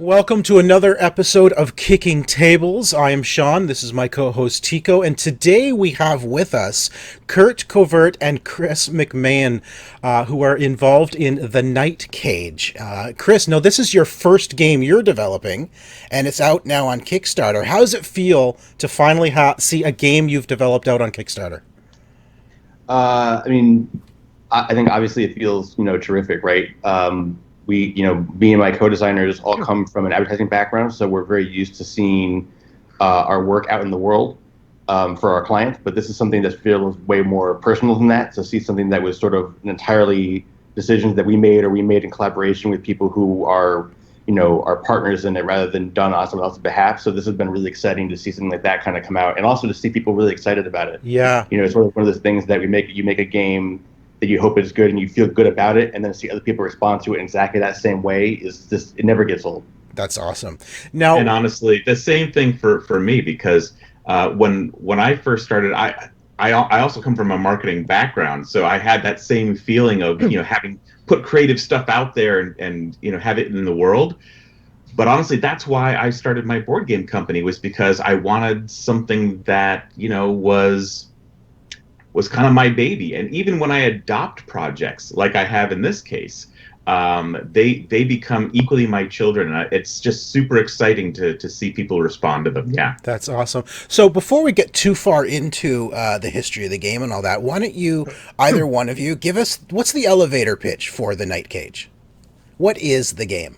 Welcome to another episode of Kicking Tables. I am Sean. This is my co-host Tico, and today we have with us Curt Covert and Chris McMahon, who are involved in The Night Cage. Chris, no, this is your first game you're developing, and it's out now on Kickstarter. How does it feel to finally see a game you've developed out on Kickstarter? I think obviously it feels, terrific, right? Me and my co-designers all come from an advertising background, so we're very used to seeing our work out in the world for our clients. But this is something that feels way more personal than that. So see something that was sort of an entirely decisions that we made, or we made in collaboration with people who are, our partners in it, rather than done on someone else's behalf. So this has been really exciting to see something like that kind of come out, and also to see people really excited about it. Yeah. It's sort of one of those things that you make a game that you hope is good and you feel good about it, and then see other people respond to it in exactly that same way it never gets old. That's awesome. Now, and honestly, the same thing for me, because when I first started, I also come from a marketing background, so I had that same feeling of having put creative stuff out there and have it in the world. But honestly, that's why I started my board game company, was because I wanted something that was kind of my baby. And even when I adopt projects, like I have in this case, they become equally my children. And it's just super exciting to see people respond to them. Yeah. That's awesome. So before we get too far into the history of the game and all that, why don't you, either one of you, give us, what's the elevator pitch for The Night Cage? What is the game?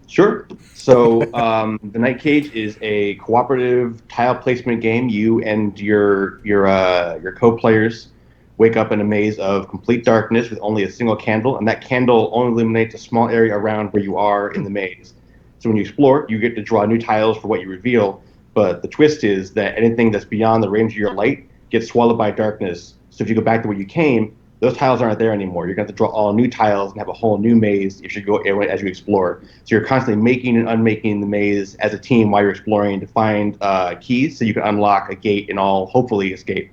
Sure. So The Night Cage is a cooperative tile placement game. You and your co-players wake up in a maze of complete darkness with only a single candle, and that candle only illuminates a small area around where you are in the maze. So when you explore, you get to draw new tiles for what you reveal, but the twist is that anything that's beyond the range of your light gets swallowed by darkness. So if you go back to where you came, those tiles aren't there anymore. You're going to have to draw all new tiles and have a whole new maze as you explore. So you're constantly making and unmaking the maze as a team while you're exploring to find keys so you can unlock a gate and all hopefully escape.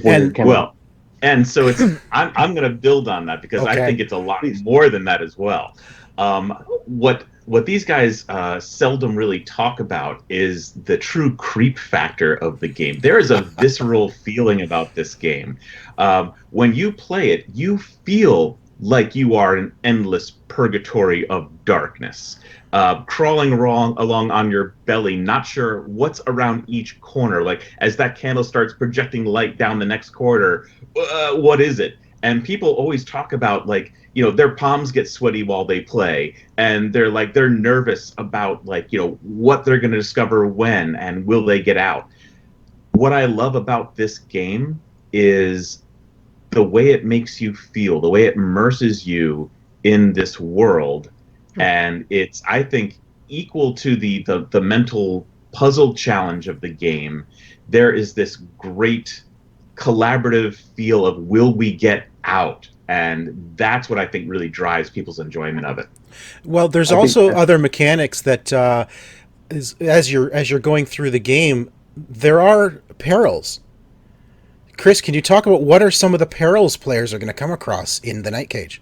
And so it's I'm going to build on that, because I think it's a lot more than that as well. What these guys seldom really talk about is the true creep factor of the game. There is a visceral feeling about this game. When you play it, you feel like you are in an endless purgatory of darkness, crawling along on your belly, not sure what's around each corner. Like, as that candle starts projecting light down the next corridor, what is it? And people always talk about, their palms get sweaty while they play, and they're nervous about what they're going to discover when, and will they get out. What I love about this game is the way it makes you feel, the way it immerses you in this world. And it's, I think, equal to the mental puzzle challenge of the game. There is this great collaborative feel of, will we get out? And that's what I think really drives people's enjoyment of it. Well, there's also other mechanics that as you're going through the game, there are perils. Chris, can you talk about what are some of the perils players are going to come across in The Night Cage?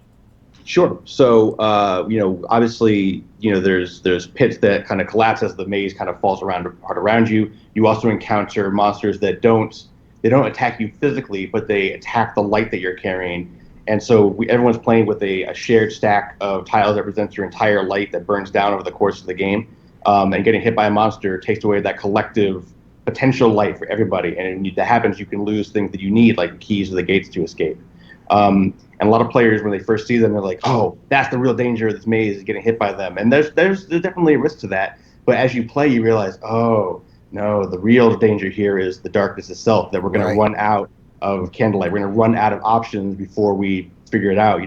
Sure. So, obviously, there's pits that kind of collapse as the maze kind of falls around you. You also encounter monsters that don't attack you physically, but they attack the light that you're carrying. And so everyone's playing with a shared stack of tiles that represents your entire light that burns down over the course of the game. And getting hit by a monster takes away that collective potential light for everybody. And when that happens, you can lose things that you need, like keys to the gates to escape. And a lot of players, when they first see them, they're like, "Oh, that's the real danger of this maze, is getting hit by them." And there's definitely a risk to that. But as you play, you realize, oh no, the real danger here is the darkness itself. That we're going to run out of candlelight. We're going to run out of options before we figure it out.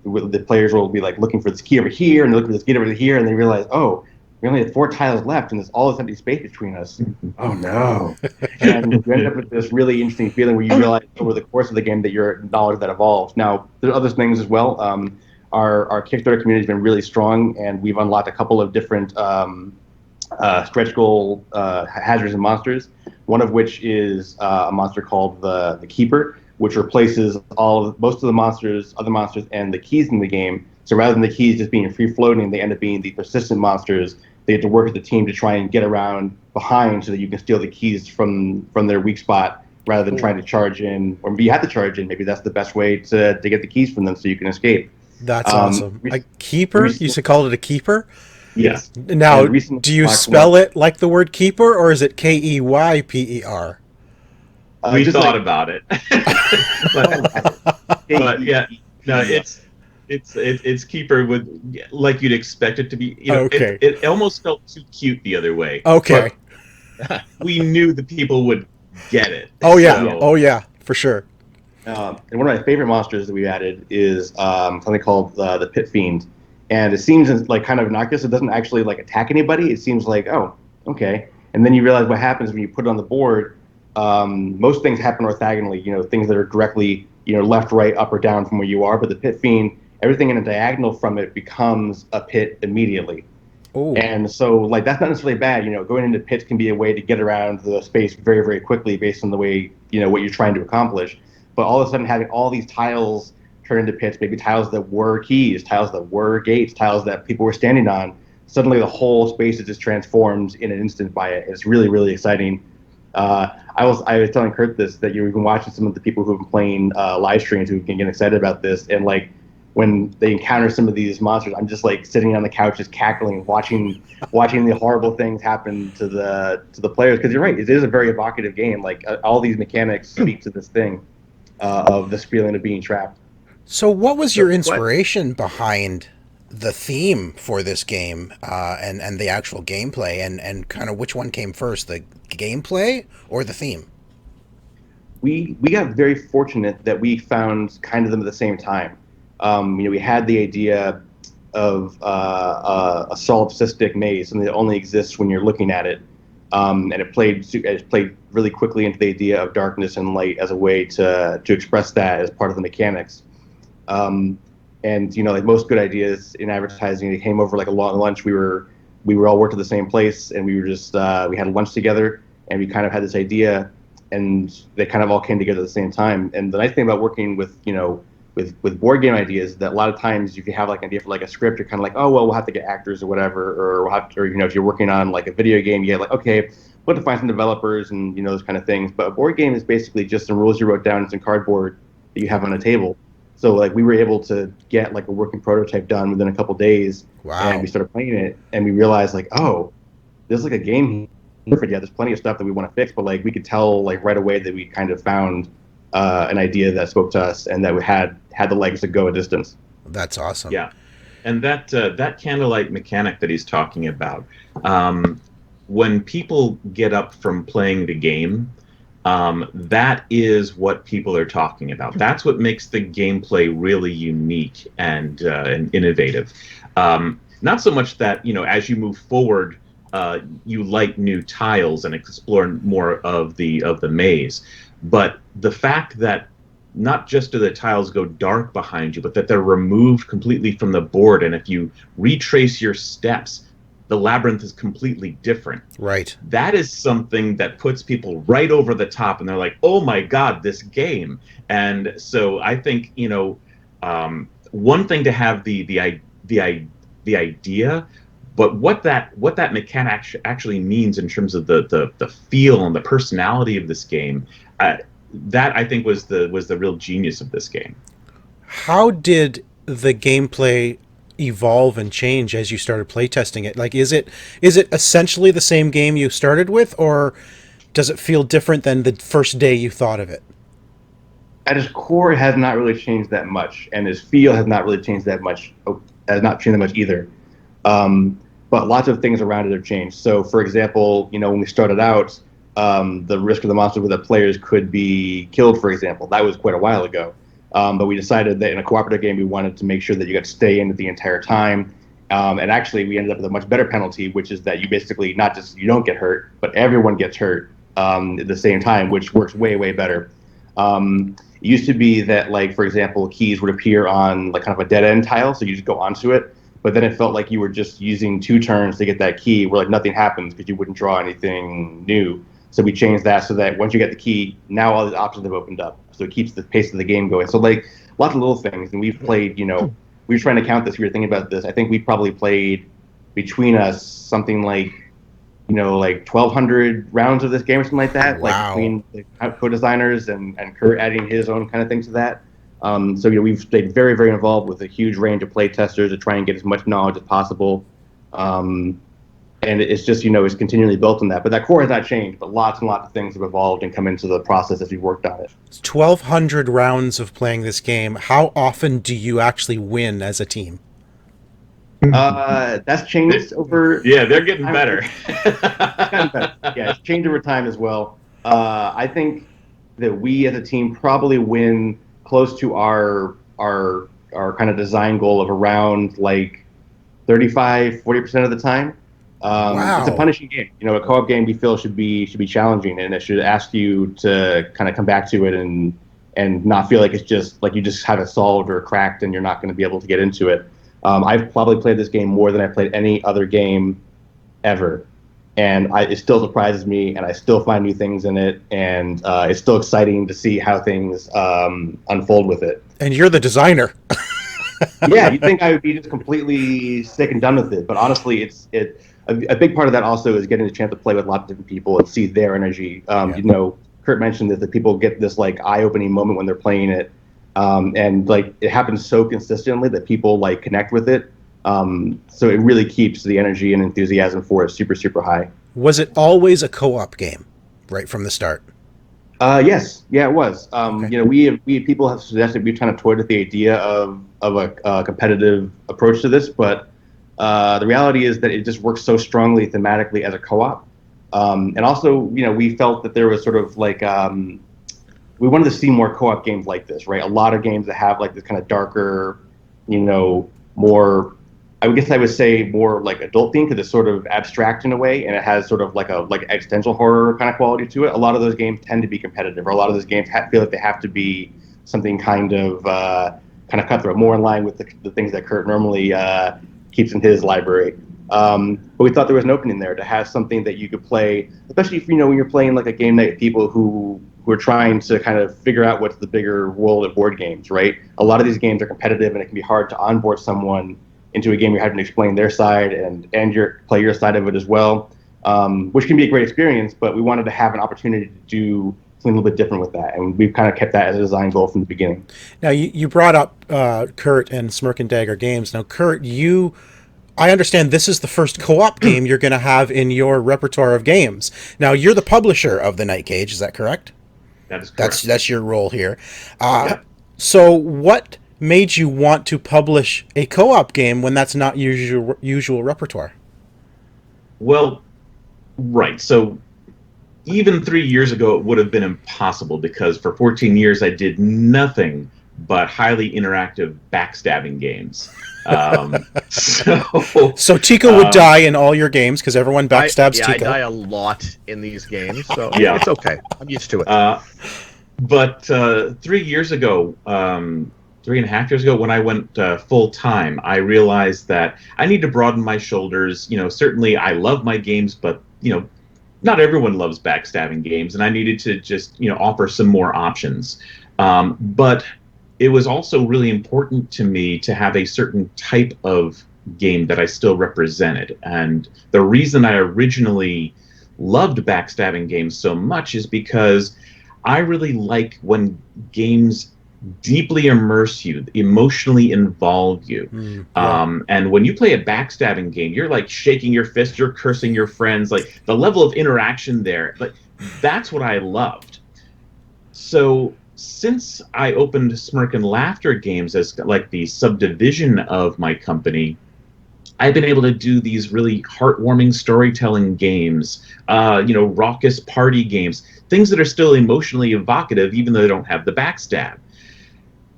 The players will be looking for this key over here, and they look for this gate over here, and they realize, oh, we only have 4 tiles left, and there's all this empty space between us. Oh no! And you end up with this really interesting feeling where you realize over the course of the game that your knowledge that evolves. Now, there's other things as well. Our Kickstarter community has been really strong, and we've unlocked a couple of different stretch goal hazards and monsters. One of which is a monster called the Keeper, which replaces most of the monsters, other monsters, and the keys in the game So rather than the keys just being free floating, they end up being the persistent monsters. They have to work with the team to try and get around behind so that you can steal the keys from their weak spot rather than trying to charge in. Or maybe you have to charge in. Maybe that's the best way to get the keys from them so you can escape. That's awesome. A keeper? You should call it a keeper? Yes. Now, do you spell it like the word keeper, or is it Keyper? We thought about it, but yeah, no, it's keeper with like you'd expect it to be. You know, okay. It almost felt too cute the other way. Okay. But we knew the people would get it. Oh yeah. So. Oh yeah, for sure. And one of my favorite monsters that we added is something called the Pit Fiend. And it seems like kind of innocuous. It doesn't actually like attack anybody. It seems like, oh, okay. And then you realize what happens when you put it on the board. Most things happen orthogonally, things that are directly, left, right, up, or down from where you are. But the Pit Fiend, everything in a diagonal from it becomes a pit immediately. Ooh. And so, like, that's not necessarily bad. Going into pits can be a way to get around the space very, very quickly based on the way, what you're trying to accomplish. But all of a sudden, having all these tiles turn into pits, maybe tiles that were keys, tiles that were gates, tiles that people were standing on, suddenly the whole space is just transformed in an instant by it. It's really, really exciting. I was telling Curt this, that you've been watching some of the people who've been playing live streams who can get excited about this, and like when they encounter some of these monsters, I'm just like sitting on the couch just cackling, watching the horrible things happen to the players, because you're right, it is a very evocative game. Like all these mechanics speak to this thing of this feeling of being trapped. So what was your inspiration behind the theme for this game and the actual gameplay, and kind of which one came first, the gameplay or the theme? We got very fortunate that we found kind of them at the same time. We had the idea of a solipsistic maze, something that only exists when you're looking at it, and it played really quickly into the idea of darkness and light as a way to express that as part of the mechanics. And like most good ideas in advertising, it came over like a long lunch. We were all worked at the same place, and we were just we had lunch together, and we kind of had this idea, and they kind of all came together at the same time. And the nice thing about working with with board game ideas is that a lot of times if you have like an idea for like a script, you're kind of like, oh well, we'll have to get actors or whatever, or we'll have to, or if you're working on like a video game, you get like, okay, we'll have to find some developers and those kind of things. But a board game is basically just some rules you wrote down in some cardboard that you have on a table. So like we were able to get like a working prototype done within a couple days. Wow. And we started playing it, and we realized like, oh, there's like a game here. Yeah, there's plenty of stuff that we want to fix, but like we could tell like right away that we kind of found an idea that spoke to us and that we had the legs to go a distance. That's awesome. Yeah, and that candlelight mechanic that he's talking about, when people get up from playing the game, that is what people are talking about. That's what makes the gameplay really unique and innovative. Not so much that as you move forward, you light new tiles and explore more of the maze, but the fact that not just do the tiles go dark behind you, but that they're removed completely from the board, and if you retrace your steps, the labyrinth is completely different. Right. That is something that puts people right over the top, and they're like, "Oh my God, this game!" And so I think one thing to have the idea, but what that mechanic actually means in terms of the feel and the personality of this game, that I think was the real genius of this game. How did the gameplay evolve and change as you started playtesting it? Like, is it essentially the same game you started with, or does it feel different than the first day you thought of it? At its core, it has not really changed that much, and its feel has not really changed that much. Has not changed that much either. But lots of things around it have changed. So, for example, when we started out, the risk of the monster with the players could be killed, for example. That was quite a while ago. But we decided that in a cooperative game, we wanted to make sure that you got to stay in it the entire time. And actually, we ended up with a much better penalty, which is that you basically not just you don't get hurt, but everyone gets hurt at the same time, which works way, way better. It used to be that, like, for example, keys would appear on like kind of a dead end tile, so you just go onto it. But then it felt like you were just using 2 turns to get that key, where like nothing happens because you wouldn't draw anything new. So we changed that so that once you get the key, now all these options have opened up. So it keeps the pace of the game going. So like lots of little things, and we've played we were trying to count this. We were thinking about this. I think we probably played between us something like, like 1,200 rounds of this game or something like that. Wow. Like between the co-designers and Curt adding his own kind of thing to that. So we've stayed very, very involved with a huge range of play testers to try and get as much knowledge as possible. And it's just, it's continually built on that. But that core has not changed, but lots and lots of things have evolved and come into the process as we've worked on it. 1,200 rounds of playing this game. How often do you actually win as a team? That's changed over... Yeah, they're getting better. Yeah, it's changed over time as well. I think that we as a team probably win close to our kind of design goal of around like 35-40% of the time. Wow. It's a punishing game. A co-op game we feel should be challenging, and it should ask you to kind of come back to it and not feel like it's just like you just have it solved or cracked and you're not going to be able to get into it. I've probably played this game more than I've played any other game ever, and it still surprises me, and I still find new things in it, and it's still exciting to see how things unfold with it. And you're the designer. Yeah, you'd think I would be just completely sick and done with it, but honestly, a big part of that also is getting the chance to play with lots of different people and see their energy. Curt mentioned that people get this like eye-opening moment when they're playing it, and like it happens so consistently that people like connect with it. So it really keeps the energy and enthusiasm for it super, super high. Was it always a co-op game right from the start? Yes, yeah, it was. Okay. We people have suggested we've kind of toyed with the idea of a competitive approach to this, but the reality is that it just works so strongly thematically as a co-op. And also, we felt that there was sort of like we wanted to see more co-op games like this, right? A lot of games that have like this kind of darker, more, I guess I would say more like adult theme because it's sort of abstract in a way, and it has sort of like existential horror kind of quality to it. A lot of those games tend to be competitive, or a lot of those games feel like they have to be something kind of cutthroat, more in line with the things that Curt normally keeps in his library. But we thought there was an opening there to have something that you could play, especially if when you're playing like a game night with people who are trying to kind of figure out what's the bigger world of board games, right? A lot of these games are competitive, and it can be hard to onboard someone into a game you're having to explain their side and play your side of it as well, which can be a great experience. But we wanted to have an opportunity to do something a little bit different with that, and we've kind of kept that as a design goal from the beginning. Now, you brought up Curt and Smirk Dagger Games. Now, Curt, I understand this is the first co-op game you're going to have in your repertoire of games. Now, you're the publisher of the Night Cage, is that correct? That is correct. That's your role here. So what made you want to publish a co-op game when that's not usual repertoire? Well, right. So even 3 years ago, it would have been impossible because for 14 years I did nothing but highly interactive backstabbing games. So Tico would die in all your games because everyone backstabs Tico. I die a lot in these games, so yeah. It's okay. I'm used to it. But 3 years ago, 3.5 years ago, when I went full time, I realized that I need to broaden my shoulders. Certainly I love my games, but not everyone loves backstabbing games, and I needed to just offer some more options. But it was also really important to me to have a certain type of game that I still represented. And the reason I originally loved backstabbing games so much is because I really like when games deeply immerse you, emotionally involve you. And when you play a backstabbing game, you're like shaking your fist, you're cursing your friends, like the level of interaction there, like that's what I loved. So since I opened Smirk and Laughter Games as like the subdivision of my company, I've been able to do these really heartwarming storytelling games, raucous party games, things that are still emotionally evocative, even though they don't have the backstab.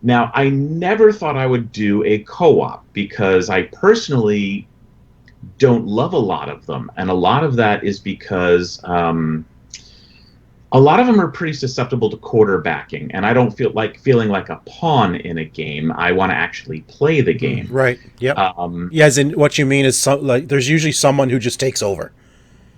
Now, I never thought I would do a co-op because I personally don't love a lot of them. And a lot of that is because a lot of them are pretty susceptible to quarterbacking, and I don't feel like feeling like a pawn in a game. I want to actually play the game. Right. Yep. As in what you mean is there's usually someone who just takes over.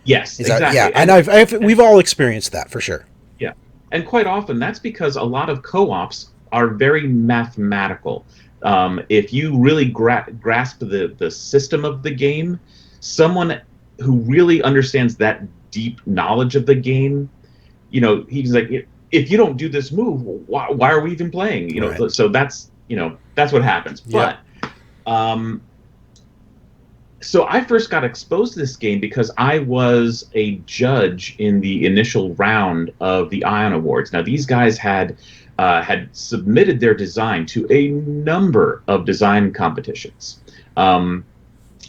Yes, exactly. Yeah, and we've all experienced that for sure. Yeah, and quite often that's because a lot of co-ops are very mathematical. If you really grasp the system of the game, someone who really understands that deep knowledge of the game, he's like, if you don't do this move, why are we even playing? Right. So that's what happens. Yep. But so I first got exposed to this game because I was a judge in the initial round of the Ion Awards. Now, these guys had submitted their design to a number of design competitions, and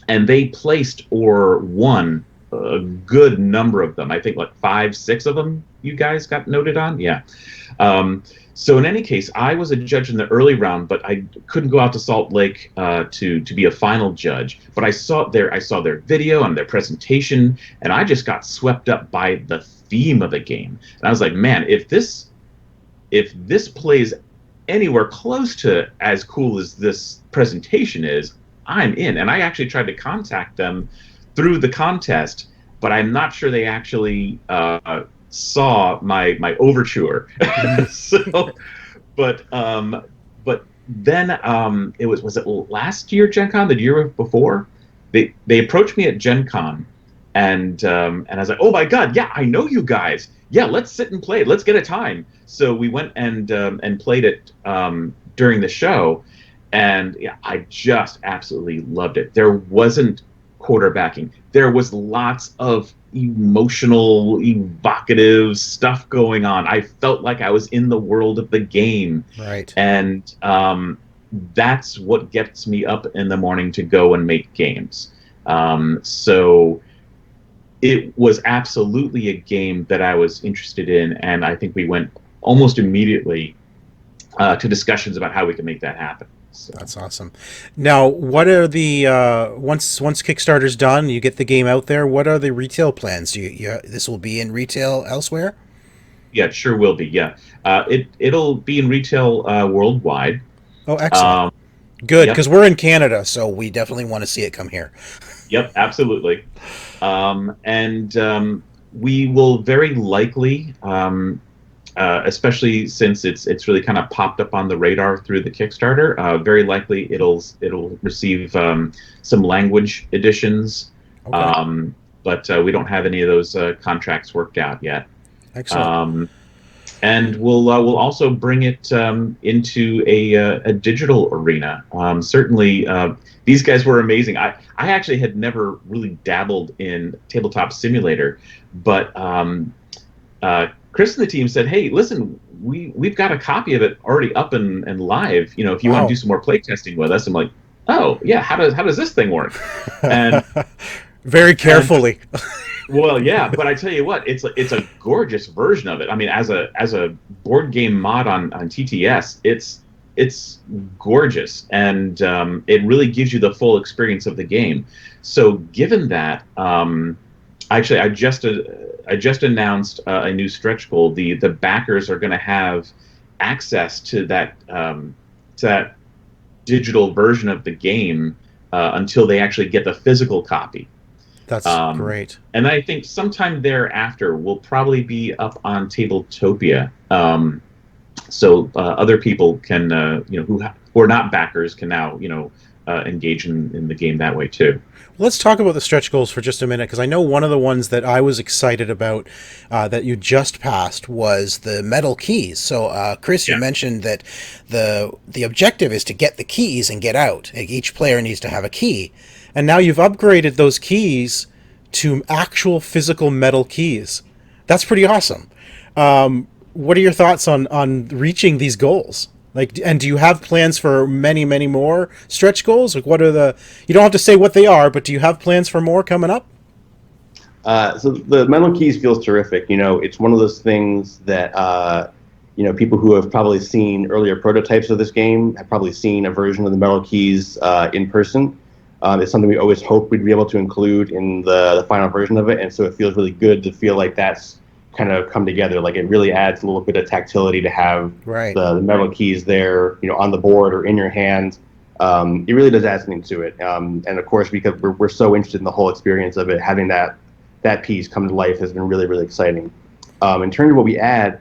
they placed or won a good number of them. I think like 5, 6 of them you guys got noted on. Yeah. So in any case, I was a judge in the early round, but I couldn't go out to Salt Lake to be a final judge. But I saw their video and their presentation, and I just got swept up by the theme of the game. And I was like, man, if this plays anywhere close to as cool as this presentation is, I'm in. And I actually tried to contact them through the contest, but I'm not sure they actually saw my overture. But then it was it last year Gen Con, the year before? They approached me at Gen Con, and I was like, oh my god, yeah, I know you guys. Yeah, let's sit and play it. Let's get a time. So we went and played it during the show, and yeah, I just absolutely loved it. There wasn't quarterbacking. There was lots of emotional, evocative stuff going on. I felt like I was in the world of the game. Right. And that's what gets me up in the morning to go and make games. So it was absolutely a game that I was interested in, and I think we went almost immediately to discussions about how we can make that happen. So. That's awesome. Now, what are the once Kickstarter's done, you get the game out there, what are the retail plans? This will be in retail elsewhere? Yeah, it sure will be. Yeah, it'll be in retail worldwide. Oh, excellent. Good, because we're in Canada, so we definitely want to see it come here. Yep, absolutely. And we will very likely, especially since it's really kind of popped up on the radar through the Kickstarter, very likely it'll receive some language editions. Okay. But we don't have any of those contracts worked out yet. Excellent. And we'll also bring it into a digital arena. Certainly, these guys were amazing. I actually had never really dabbled in Tabletop Simulator, but Chris and the team said, "Hey, listen, we've got a copy of it already up and live. If you want to do some more playtesting with us." I'm like, "Oh yeah, how does this thing work?" And very carefully. Well, yeah, but I tell you what, it's a gorgeous version of it. I mean, as a board game mod on TTS, it's gorgeous, and it really gives you the full experience of the game. So, given that, actually, I just announced a new stretch goal. The backers are going to have access to that digital version of the game until they actually get the physical copy. That's great. And I think sometime thereafter we'll probably be up on Tabletopia, so other people can, who are not backers can now, engage in the game that way too. Let's talk about the stretch goals for just a minute, because I know one of the ones that I was excited about that you just passed was the metal keys. So, Chris, you mentioned that the objective is to get the keys and get out. Each player needs to have a key. And now you've upgraded those keys to actual physical metal keys. That's pretty awesome. What are your thoughts on reaching these goals? And do you have plans for many, many more stretch goals? What are you don't have to say what they are, but do you have plans for more coming up? So the metal keys feels terrific. It's one of those things that, people who have probably seen earlier prototypes of this game have probably seen a version of the metal keys in person. It's something we always hoped we'd be able to include in the final version of it, and so it feels really good to feel like that's kind of come together. Like, it really adds a little bit of tactility to have the metal keys there, on the board or in your hand. It really does add something to it. And of course, because we're so interested in the whole experience of it, having that piece come to life has been really, really exciting. In terms of what we add,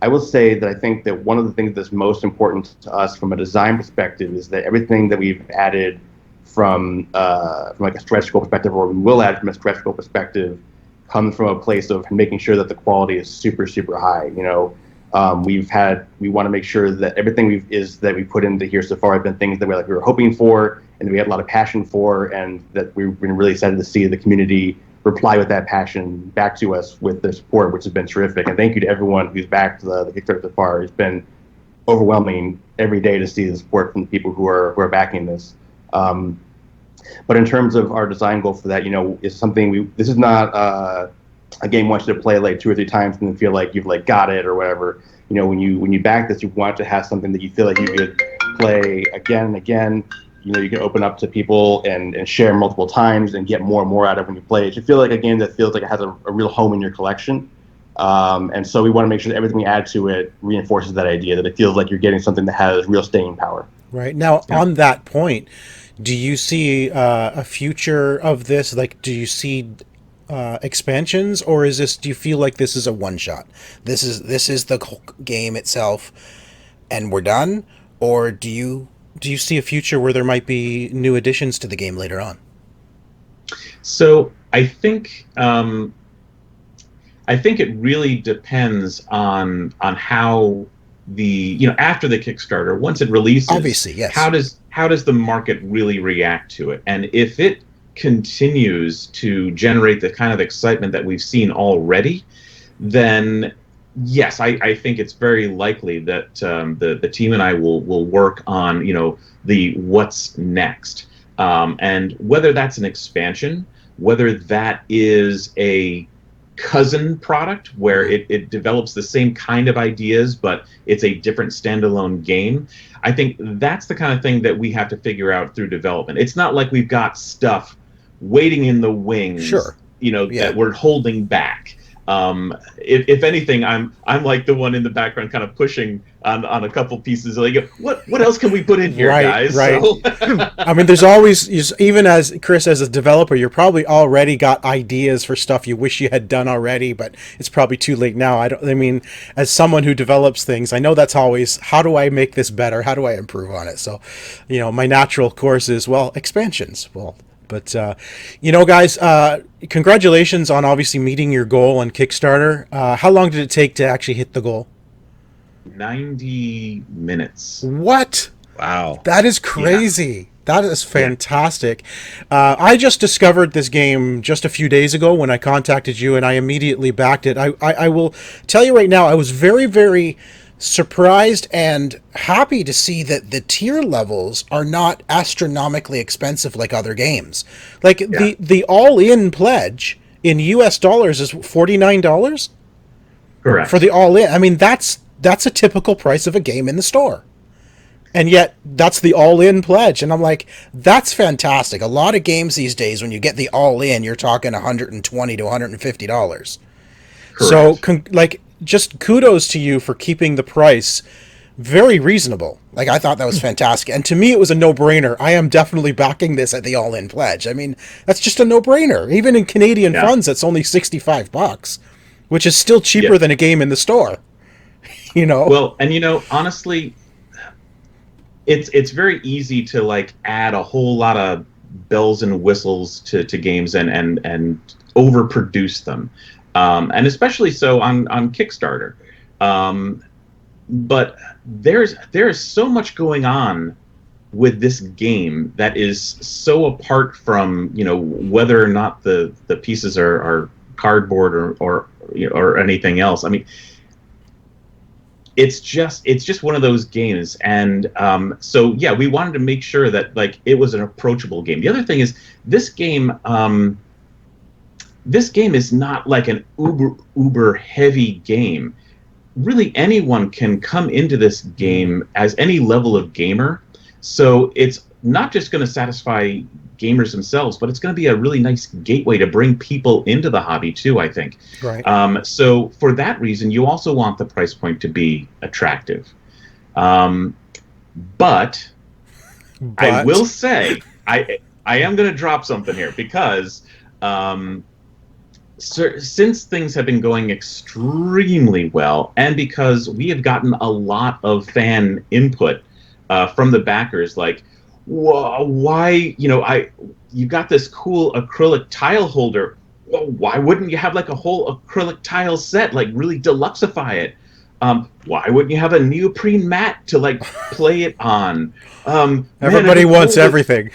I will say that I think that one of the things that's most important to us from a design perspective is that everything that we've added from like a stretch goal perspective, or we will add from a stretch goal perspective, comes from a place of making sure that the quality is super, super high. We want to make sure that everything that we put into here so far have been things that we were hoping for, and that we had a lot of passion for, and that we've been really excited to see the community reply with that passion back to us with their support, which has been terrific. And thank you to everyone who's backed the Kickstarter so far. It's been overwhelming every day to see the support from the people who are backing this. But in terms of our design goal for that, is something this is not a game you want you to play like 2 or 3 times and then feel like you've got it or whatever. When you back this, you want to have something that you feel like you could play again and again. You can open up to people and share multiple times and get more and more out of when you play it. You feel like a game that feels like it has a real home in your collection. And so we want to make sure that everything we add to it reinforces that idea, that it feels like you're getting something that has real staying power. Right. Now, on that point, do you see a future of this? Do you see expansions, or do you feel like this is a one-shot? This is the game itself, and we're done? Or do you see a future where there might be new additions to the game later on? So I think it really depends on how after the Kickstarter, once it releases, obviously, yes. How does the market really react to it? And if it continues to generate the kind of excitement that we've seen already, then yes, I think it's very likely that the team and I will work on the what's next, and whether that's an expansion, whether that is a cousin product where it develops the same kind of ideas but it's a different standalone game. I think that's the kind of thing that we have to figure out through development. It's not like we've got stuff waiting in the wings, sure, that we're holding back. If anything, I'm like the one in the background kind of pushing on a couple pieces. What else can we put in here, guys? Right. So. I mean, there's always, even as Chris, as a developer, you're probably already got ideas for stuff you wish you had done already, but it's probably too late now. I mean, as someone who develops things, I know that's always, how do I make this better? How do I improve on it? So, my natural course is, expansions. But, guys, congratulations on obviously meeting your goal on Kickstarter. How long did it take to actually hit the goal? 90 minutes. What? Wow. That is crazy. Yeah. That is fantastic. Yeah. I just discovered this game just a few days ago when I contacted you, and I immediately backed it. I will tell you right now, I was very, very surprised and happy to see that the tier levels are not astronomically expensive like other games. The all-in pledge in US dollars is $49. Correct. For the all-in. I mean, that's a typical price of a game in the store. And yet that's the all-in pledge, and I'm like, that's fantastic. A lot of games these days, when you get the all-in, you're talking $120 to $150. Correct. So just kudos to you for keeping the price very reasonable. I thought that was fantastic. And to me, it was a no-brainer. I am definitely backing this at the all-in pledge. I mean, that's just a no-brainer. Even in Canadian funds, that's only $65, which is still cheaper than a game in the store. Well, and honestly, it's very easy to add a whole lot of bells and whistles to games and overproduce them. And especially so on Kickstarter. But there is so much going on with this game that is so apart from whether or not the pieces are cardboard or anything else. I mean, it's just one of those games, and so yeah, we wanted to make sure that it was an approachable game. The other thing is this game. This game is not like an uber heavy game. Really, anyone can come into this game as any level of gamer. So it's not just going to satisfy gamers themselves, but it's going to be a really nice gateway to bring people into the hobby too, I think. Right. So for that reason, you also want the price point to be attractive. But I will say, I am going to drop something here because since things have been going extremely well, and because we have gotten a lot of fan input from the backers, like, why, you got this cool acrylic tile holder. Well, why wouldn't you have like a whole acrylic tile set, like really deluxify it? Why wouldn't you have a neoprene mat to like play it on? Everybody wants everything.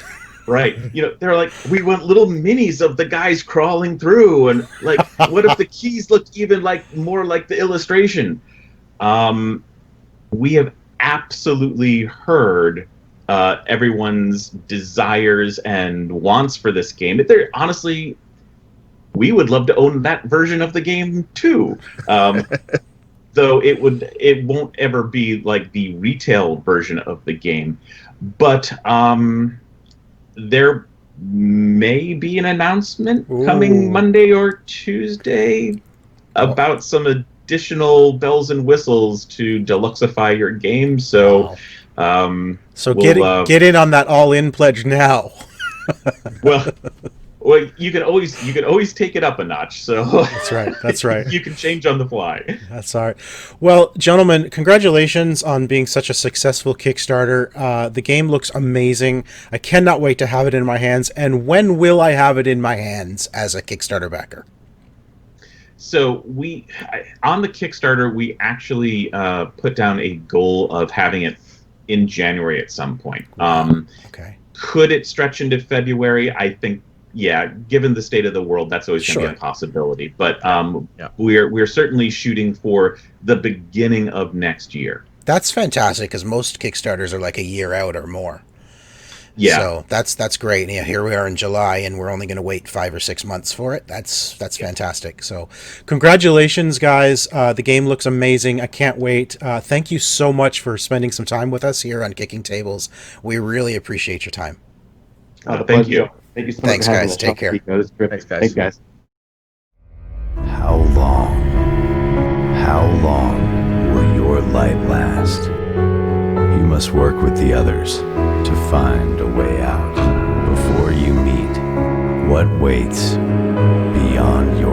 Right. They're like, we want little minis of the guys crawling through, and like, what if the keys look even like more like the illustration? We have absolutely heard everyone's desires and wants for this game. Honestly, we would love to own that version of the game too. Though it won't ever be like the retail version of the game. But there may be an announcement coming Monday or Tuesday about some additional bells and whistles to deluxify your game. So, get in on that all-in pledge now. well, you can always take it up a notch. So that's right. You can change on the fly. That's all right. Well, gentlemen, congratulations on being such a successful Kickstarter. The game looks amazing. I cannot wait to have it in my hands. And when will I have it in my hands as a Kickstarter backer? So on the Kickstarter, we actually put down a goal of having it in January at some point. Okay. Could it stretch into February? I think, yeah, given the state of the world, that's always going to be a possibility. But we're certainly shooting for the beginning of next year. That's fantastic, because most Kickstarters are like a year out or more. Yeah. So that's great. Yeah, here we are in July, and we're only going to wait 5 or 6 months for it. That's fantastic. So congratulations, guys. The game looks amazing. I can't wait. Thank you so much for spending some time with us here on Kicking Tables. We really appreciate your time. Thank you. Thank you so much. Thanks, guys. Take care. Thanks, guys. How long will your light last? You must work with the others to find a way out before you meet what waits beyond your